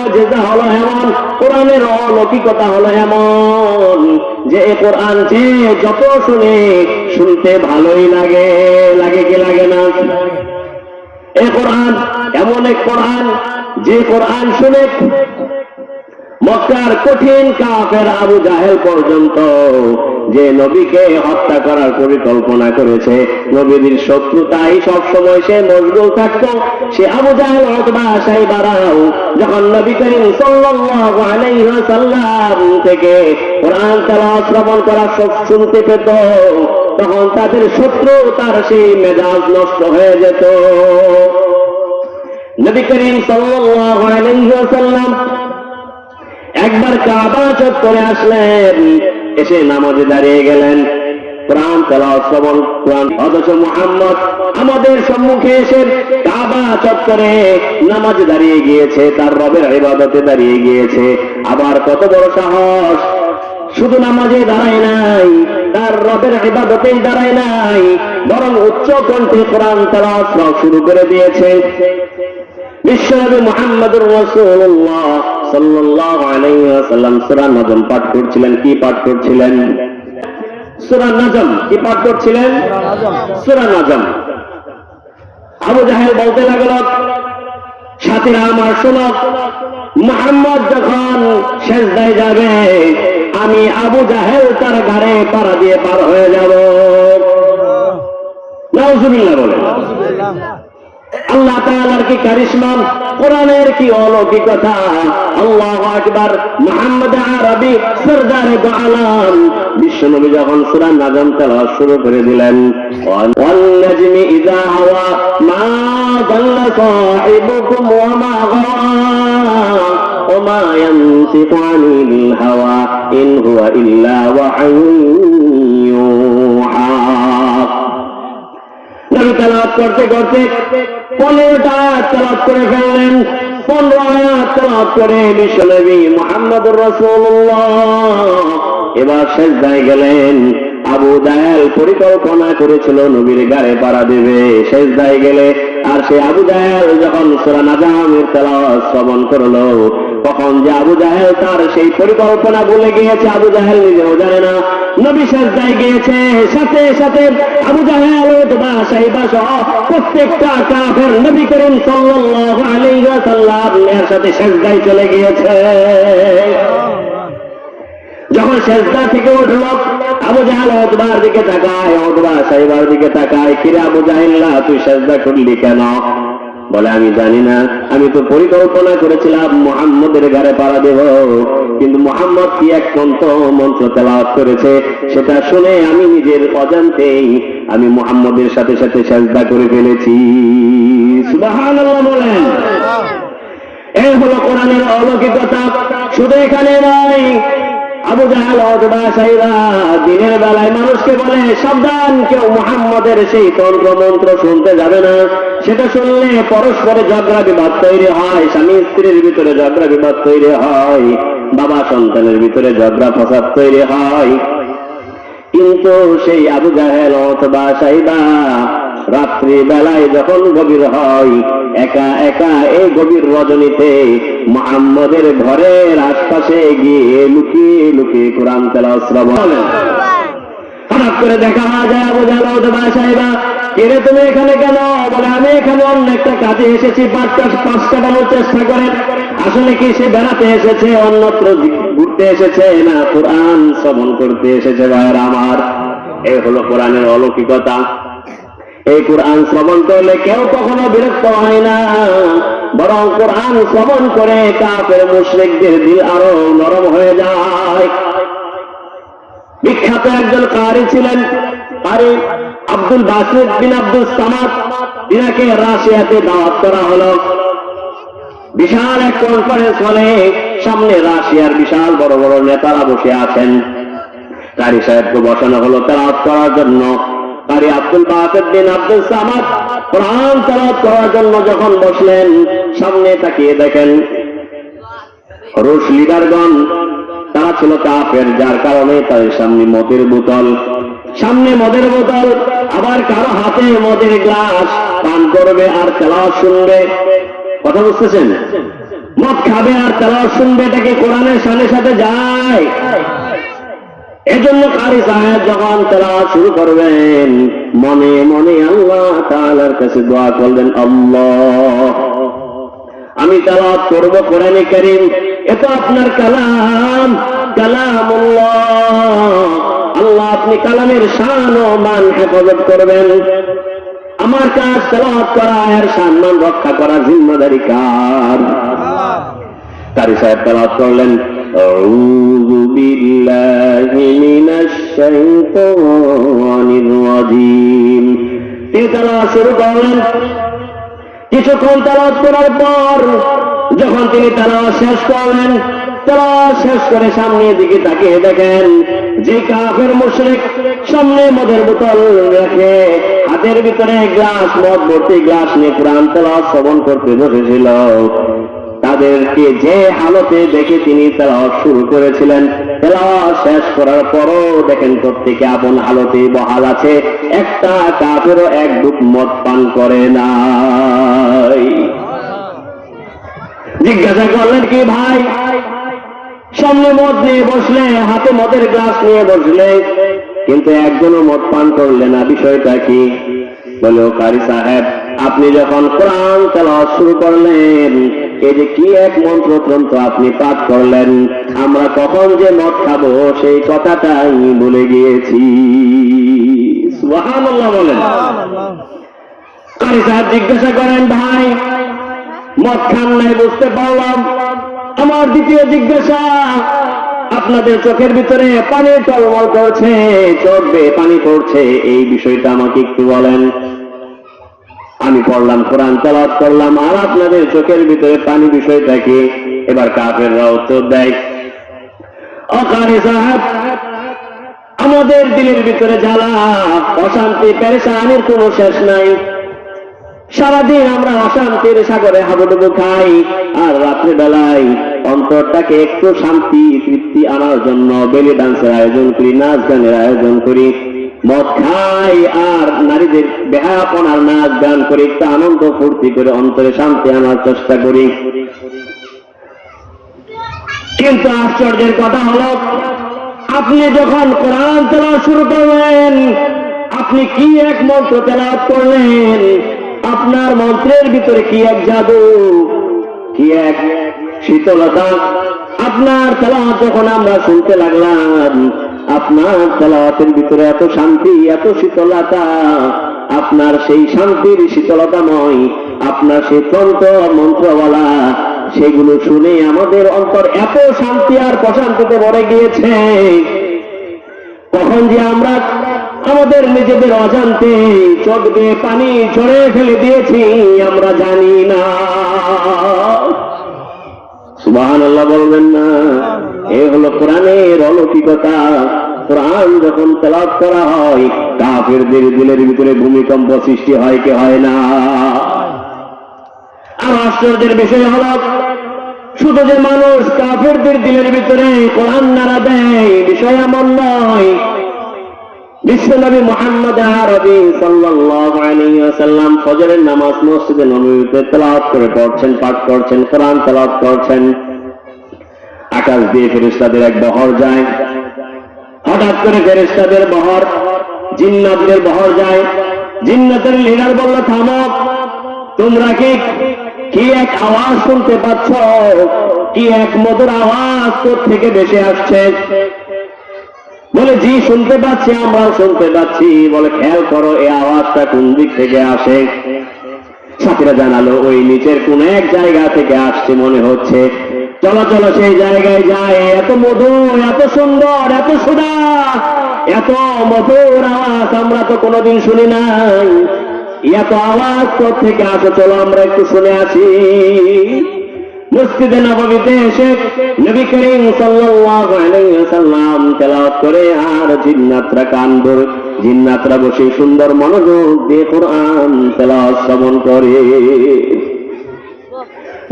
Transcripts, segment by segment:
মুআজিজা হলো এমন, কোরআনের অলৌকিকতা হলো এমন যে এই কোরআন যে যত শুনতে ভালোই লাগে, লাগে কি লাগে না? এই কোরআন এমন এক কোরআন যে কোরআন শুনে মক্কার কঠিন কাফের আবু জাহেল পর্যন্ত যে নবীকে হত্যা করার পরিকল্পনা করেছে, নবীর শত্রুতাই সবসময় সে মশগুল থাকতো, সে আবু জাহেল উতবা সাইবারাও যখন নবী করিম সাল্লাল্লাহু আলাইহি ওয়াসাল্লাম থেকে কোরআন তেলাওয়াত শ্রবণ করা সব শুনতে পেত, তখন তাদের শত্রু তার সেই মেজাজ নষ্ট হয়ে যেত। নবী করিম সাল্লাল্লাহু আলাইহি ওয়াসাল্লাম একবার কাবা চত্বরে আসলেন, এসে নামাজে দাঁড়িয়ে গেলেন, কোরআন তেলাওয়াত শ্রবণ কোরআন, অথচ মুহাম্মদ আমাদের সম্মুখে এসে কাবা চত্বরে নামাজে দাঁড়িয়ে গিয়েছে, তার রবের ইবাদতে দাঁড়িয়ে গিয়েছে। আবার কত বড় সাহস, শুধু নামাজে দাঁড়ায় নাই, তার রবের ইবাদতেই দাঁড়ায় নাই, বরং উচ্চ কণ্ঠে কোরআন তেলাওয়াত শুরু করে দিয়েছে। বিশ্বনবী মুহাম্মদুর রাসূলুল্লাহ সাল্লাল্লাহু আলাইহি ওয়াসাল্লাম সূরা নাজম পাঠ করছিলেন। কি পাঠ করছিলেন? সূরা নাজম। কি পাঠ করছিলেন? সূরা নাজম। আবু জাহেল বলতে লাগলো, সাথীরা আমার শোনো, মুহাম্মদ যখন সিজদায় যাবে আমি আবু জাহেল তার ঘাড়ে পাড়া দিয়ে পার হয়ে যাব। নাউজুবিল্লাহ বলে। আল্লাহ তাআলার কি কারিশমা, কোরআনের কি অলৌকিকতা। আল্লাহু আকবার। মুহাম্মদ আরবি সরদারে দু আলম বিশ্বনবী যখন সূরা নাজম তেলাওয়াত শুরু করে দিলেন, ওয়ান নাজমি ইযা হাওয়া মা দাল্লা সাহিবুকুম ওয়া মা গাওয়া ওয়া মা ইয়ানতিকু আনিল হাওয়া ইন হুয়া ইল্লা ওয়াহয়ুন ইউহা। নবী তেলাওয়াত করতে করতে 15টা তেলাওয়াত করে ফেললেন। 15 আয়াত তেলাওয়াত করে বিশ্বনবী মুহাম্মদুর রাসূলুল্লাহ এবার সিজদায় গেলেন। আবু জাহেল পরিকল্পনা করেছিল নবীর গায়ে পাড়া দেবে, সিজদায় গেলে। আর সেই আবু জাহেল যখন সূরা নাজমের তেলাওয়াত শ্রবণ করলো, তখন যে আবু জাহেল তার সেই পরিকল্পনা ভুলে গিয়েছে, আবু জাহেল নিজেও জানে না। নবী সিজদায় গিয়েছে, সাথে সাথে আবু জাহেল উতবা সাইবা সহ প্রত্যেকটা কাফের নবী করিম সাল্লাল্লাহু আলাইহি ওয়াসাল্লাম এর সাথে সিজদায় চলে গিয়েছে। যখন সিজদা থেকে উঠল, আবু জাহেল উতবার দিকে তাকায়, উতবা সাইবার দিকে তাকায়, কিরে আবু জাহেল, তুই সিজদা করলি কেন? বলে, আমি জানি না, আমি তো পরিকল্পনা করেছিলাম মুহাম্মদের ঘাড়ে পাড়া দেব, কিন্তু মুহাম্মদ কি এক মন্ত্র তেলাওয়াত করেছে, সেটা শুনে আমি নিজের অজান্তেই আমি মুহাম্মদের সাথে সাথে সিজদা করে ফেলেছি। সুবহানাল্লাহ বলেন। এই হলো কোরআনের অলৌকিকতা। শুধু এখানে নয়, আবু জাহেল উতবা সাইবা দিনের বেলায় মানুষকে বলে, সাবধান, কেউ মুহাম্মদের সেই তন্ত্র মন্ত্র শুনতে যাবে না, সেটা শুনলে পরস্পরে ঝগড়া বিবাদ তৈরি হয়, স্বামী স্ত্রীর ভিতরে ঝগড়া বিবাদ তৈরি হয়, বাবা সন্তানের ভিতরে ঝগড়া ফসাদ তৈরি হয়। কিন্তু সেই আবু জাহেল উতবা সাইবা রাত্রি বেলায় যখন গভীর হয়, একা একা এই গভীর রজনীতে মুহাম্মদের ঘরের আশপাশে গিয়ে লুকিয়ে লুকিয়ে কোরআন তেলাওয়াত শ্রবণ। হঠাৎ করে দেখা যায় আবু জাহেল উতবা সাইবা, কিরে তুমি এখানে কেন? বলে, আমি এখানে অন্য একটা কাজে এসেছি, পাঁচ কাটানোর চেষ্টা করে। আসলে কি সে বেড়াতে এসেছে, অন্যত্র ঘুরতে এসেছে, না কোরআন শ্রবণ করতে এসেছে? ভাইয়েরা আমার, এই হলো কোরআনের অলৌকিকতা। এই কোরআন শ্রবণ করলে কেউ কখনো বিরক্ত হয় না, বরং কোরআন শ্রবণ করে কাফের মুশরিকদের দিল আরো নরম হয়ে যায়। বিখ্যাত একজন কারি ছিলেন, কারি আব্দুল বাসিত বিন আব্দুল সামাদ। তিনাকে রাশিয়াতে দাওয়াত করা হলো। বিশাল এক কনফারেন্স হলে, সামনে রাশিয়ার বিশাল বড় বড় নেতারা বসে আছেন। কারি সাহেবকে বসানো হলো তেলাওয়াত করার জন্য। কারি আব্দুল বাসিত বিন আব্দুল সামাদ কোরআন তেলাওয়াত করার জন্য যখন বসলেন, সামনে তাকিয়ে দেখেন রুশ লিডারগণ, তারা ছিল কাফের, যার কারণে তাদের সামনে মদের বোতল, আবার কারো হাতে মদের গ্লাস, পান করবে আর তেলাওয়াত শুনবে। কথা বুঝতেছেন? মদ খাবে আর তেলাওয়াত শুনবে, এটা কি কোরআনের সাথে সাথে যায়? এজন্য কারি সাহেব যখন তেলাওয়াত শুরু করবেন মনে মনে আল্লাহ তাআলার কাছে দোয়া করবেন, আল্লাহ আমি তেলাওয়াত করব কোরআনে কারীম, এ তো আপনার কালাম, কালামুল্লাহ, আল্লাহ আপনি কালামের শান ও মান হেফাজত করবেন। আমার কাজ তেলাওয়াত করা, এর সম্মান রক্ষা করা জিম্মাদারি কার? কারি সাহেব তেলাওয়াত করলেন, আউযু বিল্লাহি মিনাশ শাইতানির রাজীম। তিনি তেলাওয়াত শুরু করলেন। কিছুক্ষণ তেলাওয়াত করার পর যখন তিনি তেলাওয়াত শেষ করলেন, তেলাওয়াত শেষ করে সামনের দিকে তাকিয়ে দেখেন যে কাফের মুশরিক সামনে মদের বোতল রেখে হাতের ভিতরে গ্লাস, মদ ভর্তি গ্লাস নিয়ে কোরআন তেলাওয়াত শ্রবণ করতে বসেছিল, তাদেরকে যে হালতে দেখে তিনি তেলাওয়াত শুরু করেছিলেন, তেলাওয়াত শেষ করার পরও দেখেন প্রত্যেকে আপন হালতে বহাল আছে, একটা কাফেরও এক ডুব মদ পান করে নাই। জিজ্ঞাসা করলেন, কি ভাই, সামনে মদ নিয়ে বসলে, হাতে মদের গ্লাস নিয়ে বসলে, কিন্তু একজনও মদ পান করলে না, বিষয়টা কি? বলে, ও কারি সাহেব, আপনি যখন কোরআন তেলাওয়াত শুরু করলেন, এই যে কি এক মন্ত্রতন্ত্র আপনি পাঠ করলেন, আমরা কখন যে মদ খাবো সেই কথাটাই ভুলে গিয়েছি। সুবহানাল্লাহ বলেন। কারি সাহেব জিজ্ঞাসা করেন, ভাই মদ খান নাই বুঝতে পারলাম, আমার দ্বিতীয় জিজ্ঞাসা, আপনাদের চোখের ভিতরে পানি টলমল করছে, চোখ বেয়ে পানি পড়ছে, এই বিষয়টা আমাকে একটু বলেন। আমি পড়লাম, কোরআন তেলাওয়াত করলাম, আর আপনাদের চোখের ভিতরে পানি, বিষয়টা কি? এবার কাফেররা উত্তর দেয়, ও কারি সাহেব, আমাদের দিলের ভিতরে জ্বালা, অশান্তি, পেরেশানির কোনো শেষ নাই। সারাদিন আমরা অশান্তির সাগরে হাবুডুবু খাই, আর রাত্রে বেলায় অন্তরটাকে একটু শান্তি তৃপ্তি আনার জন্য বেলি ডান্সের আয়োজন করি, নাচ গানের আয়োজন করি, মদ খাই আর নারীদের বেহায়াপনার নাচ গান করে একটু আনন্দ ফুর্তি করে অন্তরে শান্তি আনার চেষ্টা করি। কিন্তু আশ্চর্যের কথা হলো, আপনি যখন কোরআন তেলাওয়াত শুরু করলেন, আপনি কি এক মন্ত্র তেলাওয়াত করলেন, আপনার মন্ত্রের ভিতরে কি এক জাদু, কি এক শীতলতা। আপনার তেলাওয়াত যখন আমরা শুনতে লাগলাম, আপনার তেলাওয়াতের ভিতরে এত শান্তি, এত শীতলতা, আপনার সেই শান্তির শীতলতাময়, আপনার সেই তন্ত্র মন্ত্রওয়ালা, সেগুলো শুনে আমাদের অন্তর এত শান্তি আর প্রশান্তিতে ভরে গিয়েছে, তখন যে আমরা আমাদের নিজেদের অজান্তে চোখ দিয়ে পানি ঝরে ফেলে দিয়েছি আমরা জানি না। সুবহানাল্লাহ বলবেন না? এ হলো কোরআনের অলৌকিকতা। কোরআন যখন তেলাওয়াত করা হয়, কাফেরদের দিলের ভিতরে ভূমিকম্প সৃষ্টি হয় কি হয় না? আর আশ্চর্যের বিষয় হলো, শুধু যে মানুষ কাফেরদের দিলের ভিতরে কোরআন নাড়া দেয়, বিষয় এমন নয়। বিশ্বনবী মুহাম্মদ আরবি সাল্লাল্লাহু আলাইহি ওয়াসাল্লাম ফজরের নামাজ মসজিদে নববীতে তেলাওয়াত করে পড়ছেন, পাঠ করছেন, কোরআন তেলাওয়াত করছেন। আকাশ দিয়ে ফেরেশতাদের এক বহর যায়। হঠাৎ করে ফেরেশতাদের বহর, জিন্নাতদের বহর যায়। জিন্নাতের লিডার বলল, থামো, তোমরা কি এক আওয়াজ শুনতে পাচ্ছ? কি এক মধুর আওয়াজ থেকে ভেসে আসছে? বলে, জি শুনতে পাচ্ছি, আমরাও শুনতে পাচ্ছি। বলে, খেয়াল করো এই আওয়াজটা কোন দিক থেকে আসে। সাথীরা জানালো, ওই নিচের কোন এক জায়গা থেকে আসছে মনে হচ্ছে। চলো চলো সেই জায়গায় যায়। এত মধুর, এত সুন্দর, এত সুদা, এত মধুর আওয়াজ আমরা তো কোনোদিন শুনি নাই। এত আওয়াজ থেকে আসে, চলো আমরা একটু শুনে আসি। মসজিদে নববীতে এসে নবী করিম সাল্লাল্লাহু আলাইহি ওয়াসাল্লাম তেলাওয়াত করে, আর জিন্নাতরা কানবর, জিন্নাতরা বসে সুন্দর মনোযোগ দিয়ে কোরআন তেলাওয়াত শ্রবণ করে।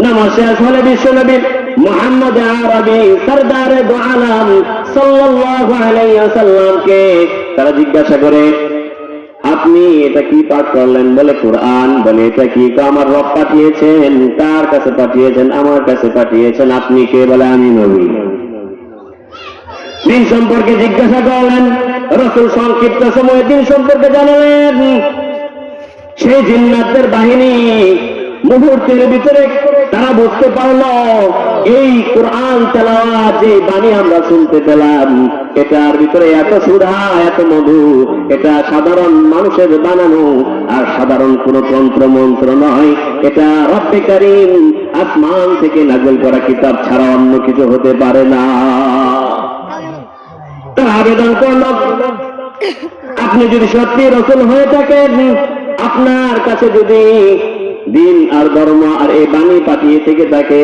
নামাজ শেষ হলে বিশ্বনবী মুহাম্মদ আরবি সরদারে দু আলম সাল্লাল্লাহু আলাইহি ওয়াসাল্লামকে তারা জিজ্ঞাসা করে, আপনি এটা কি পাঠ করলেন? বলে কোরআন। বলে এটা কি? আমার রব পাঠিয়েছেন। কার কাছে পাঠিয়েছেন? আমার কাছে পাঠিয়েছেন। আপনি কে? বলে আমি নবী। দিন সম্পর্কে জিজ্ঞাসা করলেন, রাসূল সংক্ষিপ্ত সময়ে দিন সম্পর্কে জানালেন। সেই জিন্নাতদের বাহিনী মুহূর্তের ভিতরে তারা বুঝতে পারল এই কোরআন তেলাওয়াত যে বাণী আমরা শুনতে পেলাম, এটার ভিতরে এত সুধা, এত মধু, এটা সাধারণ মানুষের বানানো আর সাধারণ কোন তন্ত্র মন্ত্র নয়। এটা রব্বে কারীম আসমান থেকে নাযিল করা কিতাব ছাড়া অন্য কিছু হতে পারে না। তারা আবেদন করল, আপনি যদি সত্যি রাসূল হয়ে থাকেন, আপনার কাছে যদি দিন আর ধর্ম আর এই বাণী পাঠিয়ে থেকে থাকে,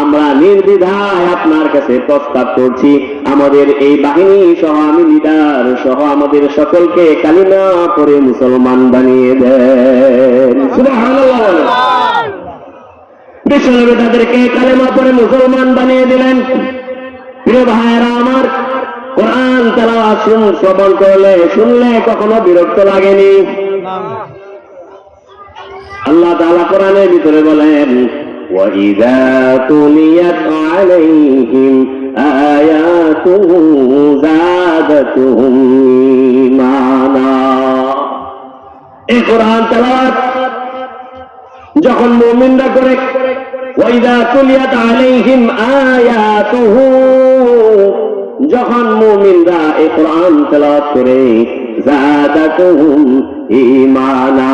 আমরা নির্দ্বিধায় আপনার কাছে প্রস্তাব করছি, আমাদের এই বাহিনী সহ, আমি লিডার সহ আমাদের সকলকে কালিমা পড়ে মুসলমান বানিয়ে দেন। সুবহানাল্লাহ। বিশ্বনবী তাদেরকে কালিমা পড়ে মুসলমান বানিয়ে দিলেন। প্রিয় ভাইয়েরা আমার, কোরআন তেলাওয়াত শ্রবণ করলে, শুনলে কখনো বিরক্ত লাগেনি? আল্লাহ তাআলা কোরআনের ভিতরে বলেন, ওয়াইযা তুলিয়াত আলাইহিম আয়াতুহু যাদাতুহুম ঈমানা। এই কোরআন তেলাওয়াত যখন মুমিনরা করে, ওয়াইযা তুলিয়াত আলাইহিম আয়াতুহু, যখন মুমিনরা এই কোরআন তেলাওয়াত করে, যাদাতুহুম ঈমানা,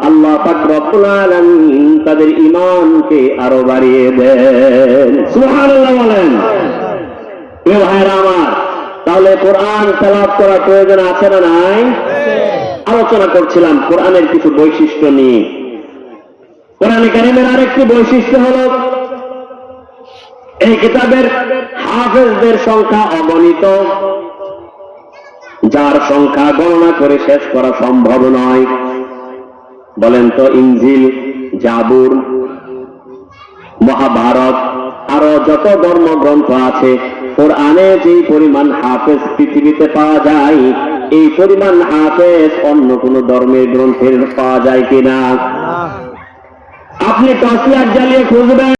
আল্লাহ পাক রব্বুল আলামিন তাদের ঈমানকে আরো বাড়িয়ে দেন। সুবহানাল্লাহ বলেন। প্রিয় ভাইরা আমার, তাহলে কোরআন তেলাওয়াত করার প্রয়োজন আছে না নাই? আলোচনা করছিলাম কোরআনের কিছু বৈশিষ্ট্য নিয়ে। কোরআনে কারীমের আরেকটি বৈশিষ্ট্য হলো এই কিতাবের হাফেজদের সংখ্যা অগণিত, যার সংখ্যা গণনা করে শেষ করা সম্ভব নয়। বলেন তো, ইনজিল, জাবুর, মহাভারত, আরো যত ধর্মগ্রন্থ আছে, কোরআনে যে পরিমাণ হাফেজ পৃথিবীতে পাওয়া যায়, এই পরিমাণ হাফেজ অন্য কোন ধর্মের গ্রন্থের পাওয়া যায় কিনা? আপনি টর্চ লাইট জ্বালিয়ে খুঁজবেন।